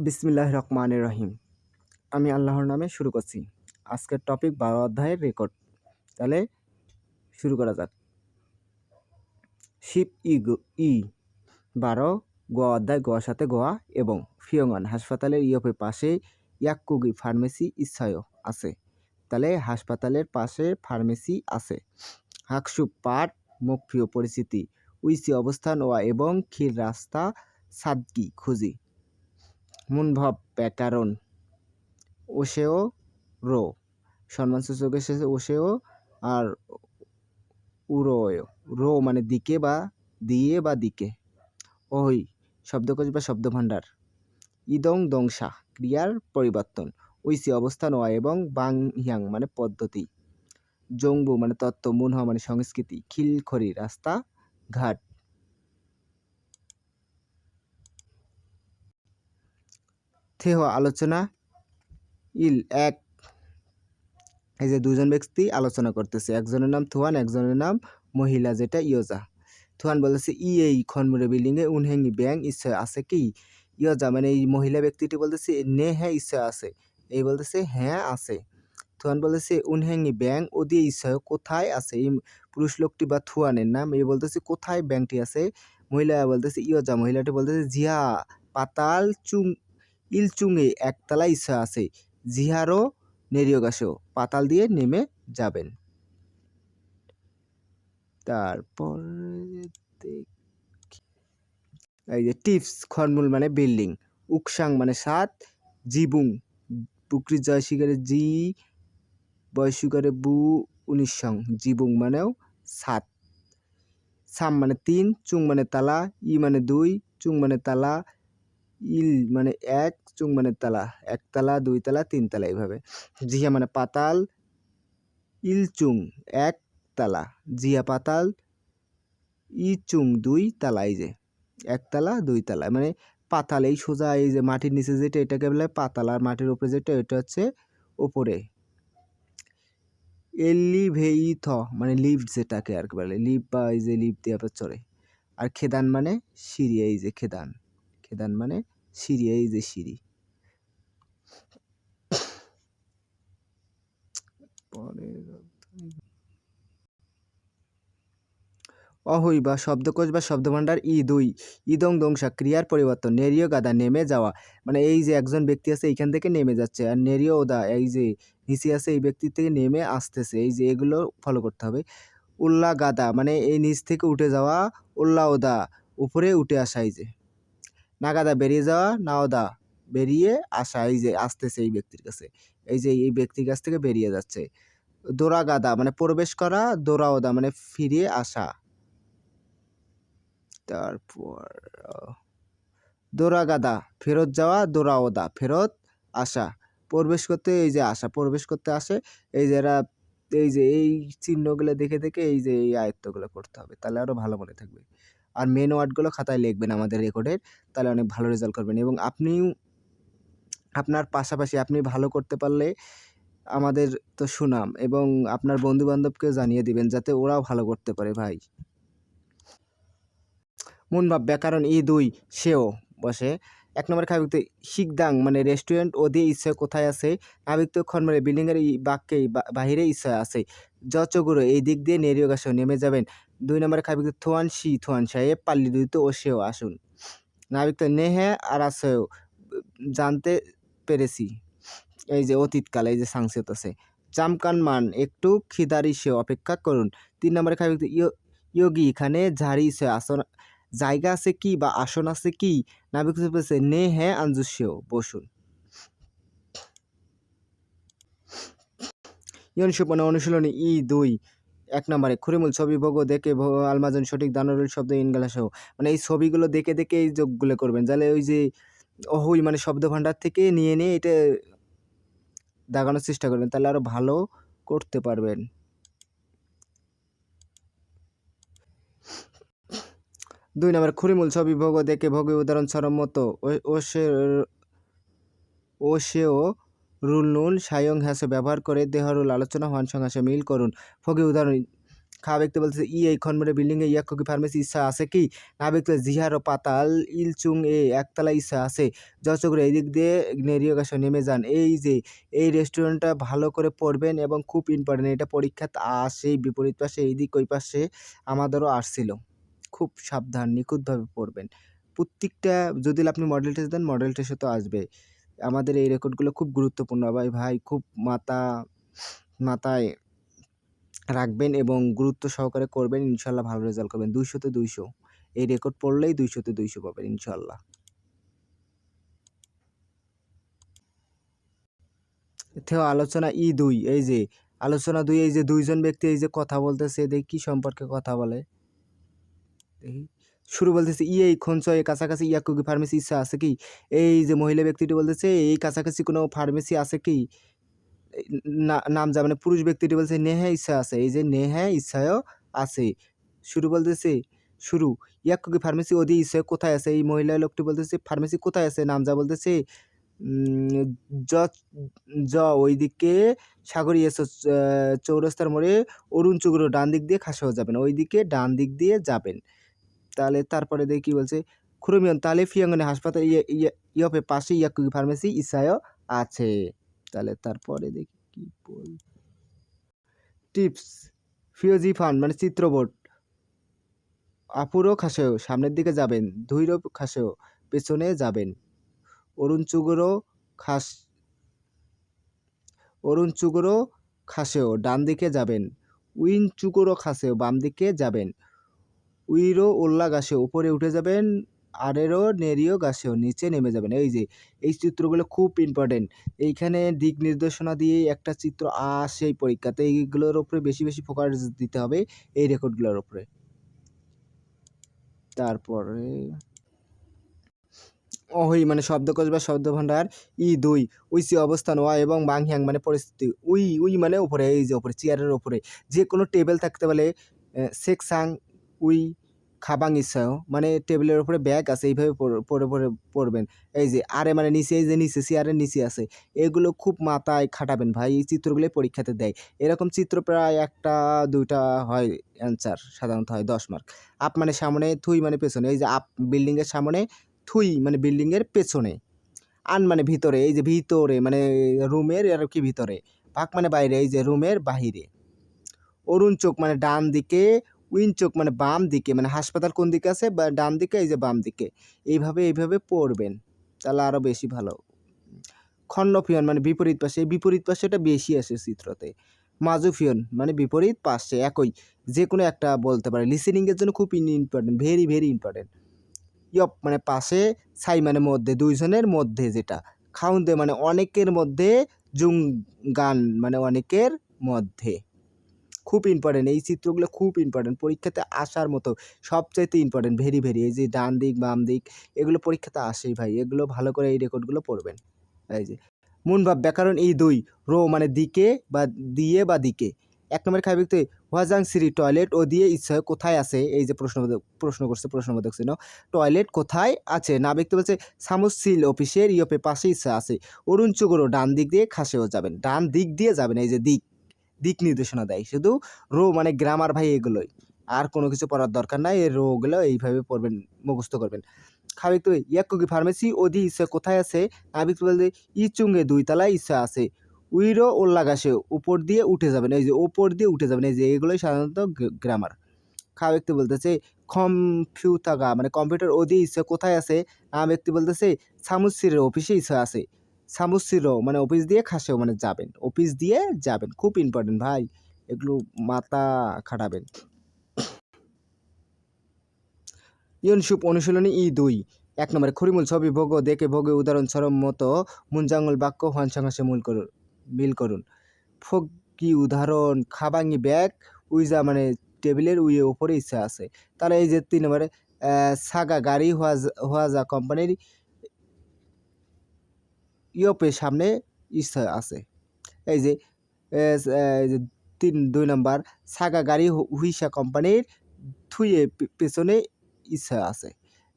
বিসমিল্লাহির রহমানির রহিম। আমি আল্লাহর নামে শুরু করছি। আজকের টপিক ১২ অধ্যায়ের রেকর্ড। তাহলে শুরু করা যাক। শিপ ই ১২ গোয়া অধ্যায় গোয়ার সাথে গোয়া এবং ফিয়ংআন হাসপাতালের ইয়পে পাশে ইয়াকুগি ফার্মেসি ইচ্ছায় আছে। তাহলে হাসপাতালের পাশে ফার্মেসি আছে। হাকসু পাট মুখপ্রিয় পরিচিতি উইসি অবস্থান ওয়া এবং খির রাস্তা সাদকি খুঁজি মুনভাব ব্যাকরণ ওশেও রো সম্মানসূচক এসেছে ওশেও আর উরোয় রো মানে দিকে বা দিয়ে বা দিকে ওই শব্দকোষ বা শব্দভাণ্ডার ইদং দংসা ক্রিয়ার পরিবর্তন উইসি অবস্থান ওয়া এবং বাং হিয়াং মানে পদ্ধতি জংবু মানে তত্ত্ব মুনহ মানে সংস্কৃতি খিলখড়ি রাস্তা ঘাট থেহ আলোচনা ইল এক এই যে দুজন ব্যক্তি আলোচনা করতেছে, একজনের নাম থুয়ান, একজনের নাম মহিলা যেটা ইয়োজা। থুয়ান বলতেছে এই খনমুরে বিল্ডিংয়ে উনহেঙ্গি ব্যাং ইচ্ছা আছে কি? ইয়োজা মানে এই মহিলা ব্যক্তিটি বলতেছে নে হ্যাঁ ইচ্ছা আছে, এই বলতেছে হ্যাঁ আছে। থুয়ান বলতেছে উনহেঙ্গি ব্যাং ওদিয়ে ইচ্ছা কোথায় আছে, এই পুরুষ লোকটি বা থুয়ানের নাম, এই বলতেছে কোথায় ব্যাংকটি আছে। মহিলা বলতেছে ইয়োজা মহিলাটি বলতেছে জিহা পাতাল চুং ইলচুংয়ে একতলা ইচ্ছা আছে, জিহারও নেরিয়োগাসেও পাতাল দিয়ে নেমে যাবেন। তারপর এই যে টিপস খনমূল মানে বিল্ডিং, উকসাং মানে সাত, জিবুং বুকরি জয় শিকারে জি বয় শিকারে বু ১৯ জিবুং মানেও সাত, সাম মানে ৩, চুং মানে তালা, ই মানে ২, চুং মানে তালা, ইল মানে ১, চুং মানে তালা, একতলা ২ তালা ৩ তালা এইভাবে। জিহা মানে পাতাল, ইলচুং ১ তালা, জিয়া পাতাল, ইচুং ২ তালা, এই যে একতলা ২ তালা মানে পাতাল এই সোজা এই যে মাটির নিচে যেটা এটাকে বলে পাতাল, আর মাটির উপরে যেটা এটা হচ্ছে ওপরে। এলিভেইথ মানে লিফট যেটাকে আর কি বলে, লিফট বা এই যে লিফট দিয়ে চড়ে। আর খেদান মানে সিঁড়ি, এই যে খেদান, খেদান মানে সিঁড়ি, এই যে সিঁড়ি। অহই বা শব্দকোষ বা শব্দভাণ্ডার দুই ইদং দংসা ক্রিয়ার পরিবর্তন নেরিয় গাদা নেমে যাওয়া মানে এই যে একজন ব্যক্তি আছে এইখান থেকে নেমে যাচ্ছে, আর নেরিয় ওদা এই যে নিচে আছে এই ব্যক্তি থেকে নেমে আসতেছে, এই যে এগুলো ফলো করতে হবে। উল্লা গাদা মানে এই নিচ থেকে উঠে যাওয়া, উল্লা ওদা উপরে উঠে আসা, এই যে নাগাদা বেরিয়ে যাওয়া, নাওদা বেরিয়ে আসা, এই যে আসতেছে এই ব্যক্তির কাছে, এই যে এই ব্যক্তির কাছ থেকে বেরিয়ে যাচ্ছে। দোরা গাদা মানে প্রবেশ করা, দোরা ওদা মানে ফিরে আসা। তারপর দোরাগাদা ফেরত যাওয়া, দোরাওদা ফেরত আসা, প্রবেশ করতে এই যে আসা, প্রবেশ করতে আসে, এই যে এরা এই যে এই চিহ্নগুলো দেখে দেখে এই যে এই আয়ত্তগুলো করতে হবে, তাহলে আরও ভালো মনে থাকবে। আর মেন ওয়ার্ডগুলো খাতায় লিখবেন আমাদের রেকর্ডের, তাহলে অনেক ভালো রেজাল্ট করবেন। এবং আপনিও আপনার পাশাপাশি আপনি ভালো করতে পারলে আমাদের তো সুনাম, এবং আপনার বন্ধুবান্ধবকেও জানিয়ে দিবেন যাতে ওরাও ভালো করতে পারে ভাই। মুনভাব ব্যাকরণ দুই সেও বসে। ১ নম্বরে খাবিক্ত শিকদাং মানে রেস্টুরেন্ট ওদি ইচ্ছা কোথায় আছে, নাবিক্ত খনমরে বিল্ডিংয়ের বাক্যে বাহিরে ইচ্ছা আছে, জচগুরো এই দিক দিয়ে নেরিও গাছেও নেমে যাবেন। ২ নম্বরে খাবিক্ত থোয়ান থোয়ান সাহেব পাল্লি দুইতে ও সেও আসুন। নাবিক্ত নেহে আর আছেও জানতে পেরেছি, এই যে অতীতকাল, এই যে সাংসেত আছে। চামকান মান একটু খিদারি সেও অপেক্ষা করুন। ৩ নম্বরে খাবিক্ত ইয়োগি এখানে ঝাড়ি সে আসন জায়গা আছে কি বা আসন আছে কি, নাবিক বলছে নে হ্যাঁ আঞ্জুসেও বসুন। মানে অনুশীলনী দুই ১ নম্বরে খুরিমুল ছবি ভোগ দেখে আলমাজন সঠিক দানরুল শব্দ ইনগালাসহ মানে এই ছবিগুলো দেখে দেখে এই যোগগুলো করবেন, তাহলে ওই যে অহুই মানে শব্দ ভাণ্ডার থেকে নিয়ে নিয়ে এটা দাগানোর চেষ্টা করবেন, তাহলে আরও ভালো করতে পারবেন। ২ নম্বর খুরিমুল ছবি ভোগ দেখে ভোগে উদাহরণ মতো ও সেও রুল নুল সায়ং হ্যাসে ব্যবহার করে দেহরুল আলোচনা হওয়ান সংহাসে মিল করুন। ফগে উদাহরণ খা ব্যক্তি বলতেছে এই খনমরে বিল্ডিংয়ে ইয়াকুকি ফার্মেসি ইচ্ছা আছে কি? না ব্যক্তি জিহার ও পাতাল ইলচুং একতলা ইচ্ছা আছে। যশোরে এই দিক দিয়ে নেরিয়াগাছা নেমে যান। এই যে এই রেস্টুরেন্টটা ভালো করে পড়বেন এবং খুব ইম্পর্টেন্ট, এটা পরীক্ষাতে আসেই বিপরীত পাশে এই দিক ওই পাশে আমাদেরও আসছিল। খুব সাবধান নিখুঁতভাবে পড়বেন। প্রত্যেকটা যদি আপনি মডেল টেস্ট দেন মডেল টেস্টে তো আসবে। আমাদের এই রেকর্ডগুলো খুব গুরুত্বপূর্ণ ভাই খুব মাথায় রাখবেন এবং গুরুত্ব সহকারে করবেন, ইনশাল্লাহ ভালো রেজাল্ট করবেন। 200-তে 200 এই রেকর্ড পড়লেই 200-তে 200 পাবেন ইনশাল্লাহ। আলোচনা 2 এই যে আলোচনা 2 এই যে দুইজন ব্যক্তি এই যে কথা বলতেছে, দেখি কি সম্পর্কে কথা বলে। দেখি শুরু বলতেছে এই খঞ্চয় কাছাকাছি ইয়াকুকি ফার্মেসি ইচ্ছা আছে কি? এই যে মহিলা ব্যক্তিটি বলতেছে এই কাছাকাছি কোনো ফার্মেসি আছে কি? নাম যা মানে পুরুষ ব্যক্তিটি বলছে নেহা ইচ্ছা আছে। এই যে নেহা ইচ্ছাও আছে। শুরু বলতেছে শুরু ইয়াকুকি ফার্মেসি ওদি ইচ্ছা কোথায় আছে? এই মহিলা লোকটি বলতেছে ফার্মেসি কোথায় আছে? নাম যা বলতেছে জ জ ওইদিকে সাগরীয় চৌরাস্তার মোড়ে অরুণ চুগরো ডান দিক দিয়ে খাসেও যাবেন, ওইদিকে ডান দিক দিয়ে যাবেন। তাহলে তারপরে দেখি কি বলছে খুরমিয়ন তাহলে ফিয়াঙ্গনে হাসপাতাল ইয়পে পাশে ইয়াকুকি ফার্মেসি ইসায়ও আছে। তাহলে তারপরে দেখি কি বল টিপস ফিওজি ফান মানে চিত্রবোর্ড আপুরও খাসেও সামনের দিকে যাবেন, ধুইরও খাসেও পেছনে যাবেন, অরুণ চুগরো খাসেও ডান দিকে যাবেন, উইন চুগরো খাসেও বাম দিকে যাবেন, উইরো ওল্লা গাছেও উপরে উঠে যাবেন, আরেরও নেরিও গাছেও নিচে নেমে যাবেন। এই যে এই চিত্রগুলো খুব ইম্পর্টেন্ট। এইখানে দিক নির্দেশনা দিয়ে একটা চিত্র আসেই পরীক্ষাতে, এইগুলোর উপরে বেশি বেশি ফোকাস দিতে হবে এই রেকর্ডগুলোর উপরে। তারপরে অহই মানে শব্দকোষ বা শব্দভাণ্ডার 2 উইসি অবস্থান ওয়া এবং বাংহ্যাং মানে পরিস্থিতি, উই মানে উপরে, এই যে উপরে চেয়ারের উপরে যে কোনো টেবিল থাকতে পারে, সেকসাং উই খাবাং ইচ্ছাও মানে টেবিলের উপরে ব্যাগ আছে, এইভাবে পড়বেন। এই যে আরে মানে নিচে, এই যে নিচে চেয়ারের নিচে আছে, এগুলো খুব মাথায় খাটাবেন ভাই, এই চিত্রগুলোই পরীক্ষাতে দেয়। এরকম চিত্র প্রায় 1-2টা হয়, অ্যান্সার সাধারণত হয় 10 মার্ক। আপ মানে সামনে, থুই মানে পেছনে, এই যে আপ বিল্ডিংয়ের সামনে, থুই মানে বিল্ডিংয়ের পেছনে, আন মানে ভিতরে, এই যে ভিতরে মানে রুমের আর কি ভিতরে, পাক মানে বাইরে, এই যে রুমের বাহিরে, অরুণ চোখ মানে ডান দিকে, উইন চোখ মানে বাম দিকে, মানে হাসপাতাল কোন দিকে আছে বা ডান দিকে, এই যে বাম দিকে, এইভাবে পড়বেন তাহলে আরও বেশি ভালো। খন্ডফিয়ন মানে বিপরীত পাশে, এই বিপরীত পাশেটা বেশি আসে চিত্রতে। মাজুফিয়ন মানে বিপরীত পাশে, একই যে কোনো একটা বলতে পারে, লিসেনিংয়ের জন্য খুব important, very very important. Yup মানে পাশে, ছাই মানে মধ্যে, দুইজনের মধ্যে যেটা, খাউন্দে মানে অনেকের মধ্যে, জুং গান মানে অনেকের মধ্যে। খুব ইম্পর্টেন্ট এই চিত্রগুলো, খুব ইম্পর্টেন্ট পরীক্ষাতে আসার মতো, সবচাইতে ইম্পর্টেন্ট, ভেরি ভেরি। এই যে ডান দিক বাম দিক এগুলো পরীক্ষাতে আসেই ভাই, এগুলো ভালো করে এই রেকর্ডগুলো পড়বেন। এই যে মূলভাব ব্যাকরণ 2 রো মানে দিকে বা দিয়ে বা দিকে। 1 নম্বরে খাই ব্যক্তি হোয়াজাং সিরি টয়লেট ও দিয়ে ইচ্ছা কোথায় আছে? এই যে প্রশ্ন করছে, প্রশ্নবোধক চিহ্ন, টয়লেট কোথায় আছে? না ব্যক্তি বলছে সামুসিল অফিসের ইয়পে পাশে ইচ্ছা আছে। অরুণ চুগরো ডান দিক দিয়ে খাসেও যাবেন, ডান দিক দিয়ে যাবেন, এই যে দিক নির্দেশনা দেয় শুধু। রো মানে গ্রামার ভাই, এগুলোই আর কোনো কিছু পড়ার দরকার নাই, এই রোগুলো এইভাবে পড়বেন, মুখস্থ করবেন। খাবি তুই ইয়াকুকি ফার্মেসি ওদি ইচ্ছা কোথায় আছে? নাবিক বলতে ইচুঙ্গে 2 তলায় ইচ্ছা আছে। উইরো ওল্লা গাছে উপর দিয়ে উঠে যাবেন, এই যে উপর দিয়ে উঠে যাবেন, এই যে এগুলোই সাধারণত গ্রামার। খাওয়া ব্যক্তি বলতেছে কম্পিউটাগা মানে কম্পিউটার ওদি ইচ্ছা কোথায় আছে? ব্যক্তি বলতেছে সামুসির অফিসে ইচ্ছা আছে। সামুসিরো মানে অফিস দিয়ে খাসেও মানে যাবেন, অফিস দিয়ে যাবেন, খুব ইম্পর্টেন্ট ভাই, এগুলো মাথা খাটাবেন। ইয়নসুপ অনুশীলনী 2 1 নম্বরে খরিমুল ছবি ভোগ দেখে ভোগে উদাহরণস্বরূপ মতো মুনজাঙ্গল বাক্য হনসাংহাসে মিল করুন। ফোক কি উদাহরণ? খাবাঙ্গি ব্যাগ উইজা মানে টেবিলের উপরে ইচ্ছা আছে। তাহলে এই যে 3 নম্বরে সাগা গাড়ি হোয়াজা কোম্পানির ইয়পে সামনে ইচ্ছা আছে। এই যে 2 নম্বর সাগা গাড়ি হুইসা কোম্পানির থুয়ে পেছনে ইচ্ছা আছে।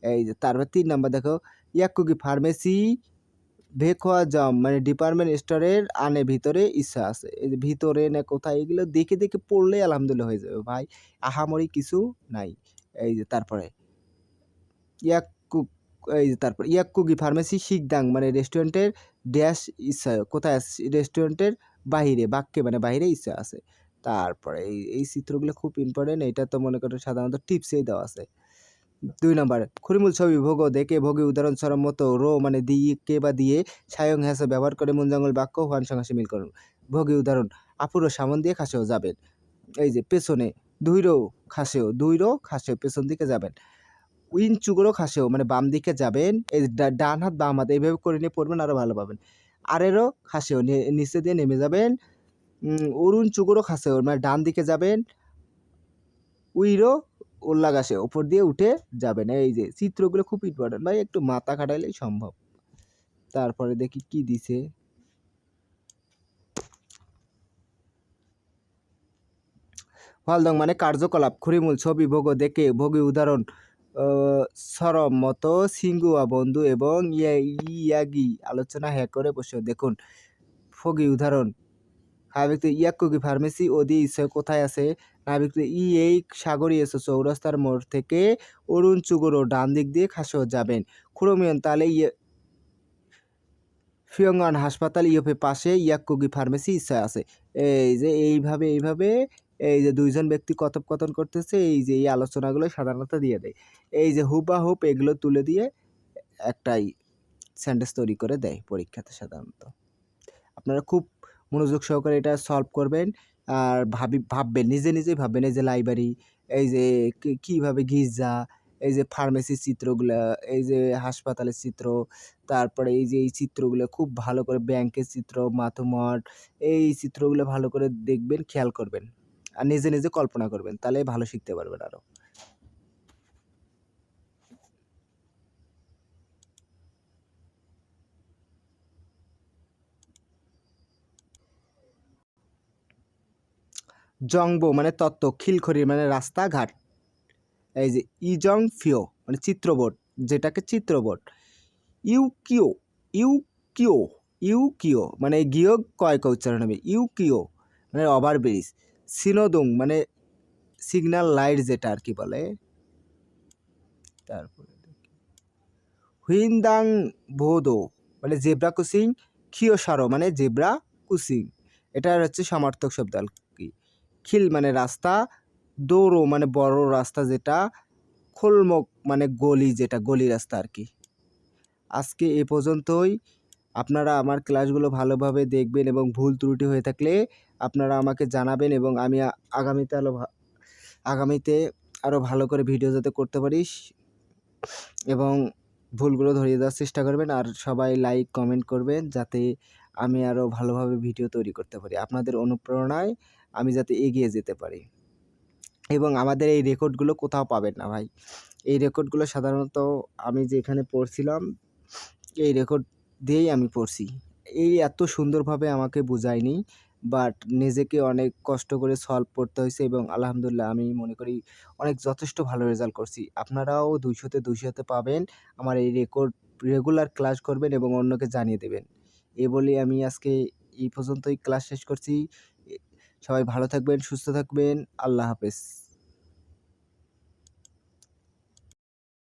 এই যে তারপর 3 নম্বর দেখো ইয়াকুকি ফার্মেসি ভেখোয়া জাম মানে ডিপার্টমেন্ট স্টোরের আনে ভিতরে ইচ্ছা আছে। এই যে ভিতরে না কোথায় এগুলো দেখে দেখে পড়লেই আলহামদুলিল্লাহ হয়ে যাবে ভাই, আহামরি কিছু নাই। এই যে তারপরে ইয়াক্কুক, এই যে তারপর ইয়াক্কুগি ফার্মেসি শিকদাং মানে রেস্টুরেন্টের ড্যাশ ইচ্ছা কোথায় আছে, রেস্টুরেন্টের বাহিরে বাক্যে মানে বাহিরে ইচ্ছা আছে। তারপরে এই চিত্রগুলো খুব ইম্পর্টেন্ট, এটা তো মনে করেন সাধারণত টিপসেই দেওয়া আছে। 2 নাম্বার খরিমুল ছবি ভোগ দেখে ভোগে উদাহরণস্বরূপ মতো রো মানে দিয়ে কে বা দিয়ে সায়ং হ্যাসে ব্যবহার করে মুঞ্জাঙ্গল বাক্য হোয়ান সঙ্গে মিল করুন। ভোগে উদাহরণ আপুরো সামন দিয়ে খাসেও যাবেন। এই যে পেছনে দুইরো খাসেও পেছন দিকে যাবেন। উইন চুগরো খাসেও মানে বাম দিকে যাবেন। এই ডান হাত বাম হাত এইভাবে করে নিয়ে পড়বেন, আরো ভালো পাবেন। আরেরও খাসেও নিচে দিয়ে নেমে যাবেন। অরুণ চুগরো খাসেও মানে ডান দিকে যাবেন। উইরো উল্লাগাসে ওপর দিয়ে উঠে যাবেন। এই যে চিত্রগুলো খুব ইম্পর্টেন্ট ভাই, একটু মাথা খাটাইলেই সম্ভব। তারপরে দেখি কি দিছে। হলদং মানে কার্যকলাপ, খুরিমূল ছবি ভোগ দেখে ভোগী উদাহরণ সরম মতো সিঙ্গুয়া বন্ধু এবং ইয়াগি আলোচনা হ্যাঁ করে বসে দেখুন। ফগি উদাহরণ নাবিকতে ইয়াকুগি ফার্মেসি ওদি ইসে কোথায় আছে, নাবিকতে এই সাগরী এসো চৌরাস্তার মোড় থেকে অরুণ চুগোরো ডান দিক দিয়ে খাসো যাবেন। খুরমিয়ন তাহলে ফিয়ংআন হাসপাতাল ইউপে পাশে ইয়াকুগি ফার্মেসি ইচ্ছা আছে। এই যে এইভাবে এই যে দুইজন ব্যক্তি কথোপকথন করতেছে, এই যে এই আলোচনাগুলো সাধারণত দিয়ে দেয়। এই যে হুবাহুব এগুলো তুলে দিয়ে একটাই সেন্টেন্স তৈরি করে দেয় পরীক্ষাতে সাধারণত। আপনারা খুব মনোযোগ সহকারে এটা সলভ করবেন আর ভাববেন, নিজেই ভাববেন। এই যে লাইব্রেরি, এই যে কীভাবে গির্জা, এই যে ফার্মেসির চিত্রগুলা, এই যে হাসপাতালের চিত্র, তারপরে এই যে এই চিত্রগুলো খুব ভালো করে ব্যাংকের চিত্র, মাথুমঠ, এই চিত্রগুলো ভালো করে দেখবেন, খেয়াল করবেন আর নিজে কল্পনা করবেন, তাহলে ভালো শিখতে পারবেন আরও। জংবো মানে তত্ত্ব, খিলখড়ি মানে রাস্তাঘাট। এই যে ইজং ফিও মানে চিত্রবোর্ড, যেটাকে চিত্রবোর্ড। ইউকিও ইউকিও ইউকিও মানে গিও কয় উচ্চারণ হবে, ইউকিও মানে ওভারব্রিজ। সিনোদুং মানে সিগন্যাল লাইট যেটা আর কি বলে। তারপরে হুইন্দাং বোদো মানে জেব্রা ক্রসিং। খিওসারো মানে জেব্রা ক্রসিং, এটার হচ্ছে সমার্থক শব্দ আর কি। খিল মানে রাস্তা, দৌড়ো মানে বড় রাস্তা যেটা, খোলমক মানে গলি যেটা গলি রাস্তা আর কি। আজকে এ পর্যন্তই। আপনারা আমার ক্লাসগুলো ভালোভাবে দেখবেন এবং ভুল ত্রুটি হয়ে থাকলে আপনারা আমাকে জানাবেন এবং আমি আগামীতে আরও ভালো করে ভিডিও যাতে করতে পারিস এবং ভুলগুলো ধরিয়ে দেওয়ার চেষ্টা করবেন। আর সবাই লাইক কমেন্ট করবেন যাতে আমি আরও ভালোভাবে ভিডিও তৈরি করতে পারি। আপনাদের অনুপ্রেরণায় আমি যাতে এগিয়ে যেতে পারি। এবং আমাদের এই রেকর্ডগুলো কোথাও পাবেন না ভাই। এই রেকর্ডগুলো সাধারণত আমি যেখানে পড়ছিলাম এই রেকর্ড দিয়েই আমি পড়ছি। এই এত সুন্দরভাবে আমাকে বুঝায়নি, বাট নিজেকে অনেক কষ্ট করে সলভ করতে হয়েছে এবং আলহামদুলিল্লাহ আমি মনে করি অনেক যথেষ্ট ভালো রেজাল্ট করছি। আপনারাও 200-তে 200 পাবেন। আমার এই রেগুলার ক্লাস করবেন এবং অন্যকে জানিয়ে দেবেন। এই বলেই আমি আজকে এই পর্যন্তই ক্লাস শেষ করছি। সবাই ভালো থাকবেন, সুস্থ থাকবেন। আল্লাহ হাফেজ।